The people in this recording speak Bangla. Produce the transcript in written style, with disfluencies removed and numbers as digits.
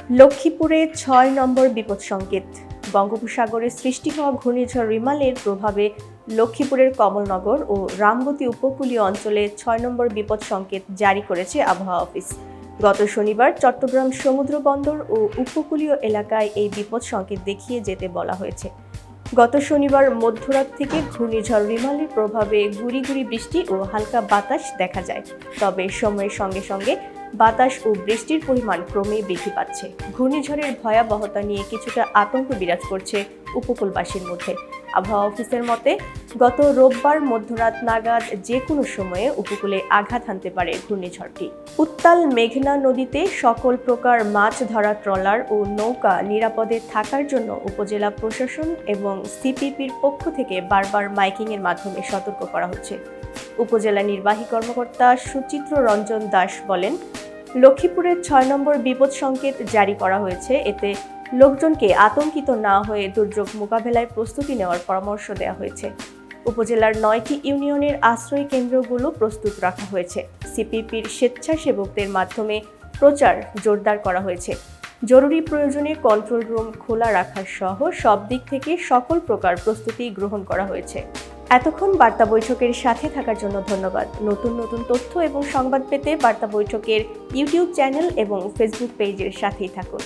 লক্ষ্মীপুরে ৬ নম্বর বিপদ সংকেত। বঙ্গোপসাগরে সৃষ্টি হওয়া ঘূর্ণিঝড় রিমালের প্রভাবে লক্ষ্মীপুরের কমলনগর ও রামগতি উপকূলীয় অঞ্চলে ৬ নম্বর বিপদ সংকেত জারি করেছে আবহাওয়া অফিস। গত শনিবার চট্টগ্রাম সমুদ্র বন্দর ও উপকূলীয় এলাকায় এই বিপদ সংকেত দেখিয়ে যেতে বলা হয়েছে। গত শনিবার মধ্যরাত থেকে ঘূর্ণিঝড় রিমালের প্রভাবে গুঁড়ি গুঁড়ি বৃষ্টি ও হালকা বাতাস দেখা যায়। তবে সময়ের সঙ্গে সঙ্গে বাতাস ও বৃষ্টির পরিমাণ ক্রমেই বৃদ্ধি পাচ্ছে। ঘূর্ণিঝড়ের ভয়াবহতা নিয়ে কিছুটা আতঙ্ক বিরাজ করছে উপকূলবাসীর মধ্যে। আবহাওয়া অফিসের মতে, গত রোববার মধ্যরাত নাগাদ যে কোনো সময়ে উপকূলে আঘাত হানতে পারে ঘূর্ণিঝড়টি। উত্তাল মেঘনা নদীতে সকল প্রকার মাছ ধরা ট্রলার ও নৌকা নিরাপদে থাকার জন্য উপজেলা প্রশাসন এবং সিপিপির পক্ষ থেকে বারবার মাইকিংয়ের মাধ্যমে সতর্ক করা হচ্ছে। উপজেলা নির্বাহী কর্মকর্তা সুচিত্র রঞ্জন দাস বলেন, লক্ষ্মীপুরের ৬ নম্বর বিপদ সংকেত জারি করা হয়েছে। এতে লোকজনকে আতঙ্কিত না হয়ে দুর্যোগ মোকাবেলায় প্রস্তুতি নেওয়ার পরামর্শ দেওয়া হয়েছে। উপজেলার ৯টি ইউনিয়নের আশ্রয় কেন্দ্রগুলো প্রস্তুত রাখা হয়েছে। সিপিপির স্বেচ্ছাসেবকদের মাধ্যমে প্রচার জোরদার করা হয়েছে। জরুরি প্রয়োজনে কন্ট্রোল রুম খোলা রাখা সহ সব দিক থেকে সকল প্রকার প্রস্তুতি গ্রহণ করা হয়েছে। এতক্ষণ বার্তা বৈঠকের সাথে থাকার জন্য ধন্যবাদ। নতুন নতুন তথ্য এবং সংবাদ পেতে বার্তা বৈঠকের ইউটিউব চ্যানেল এবং ফেসবুক পেজের সাথেই থাকুন।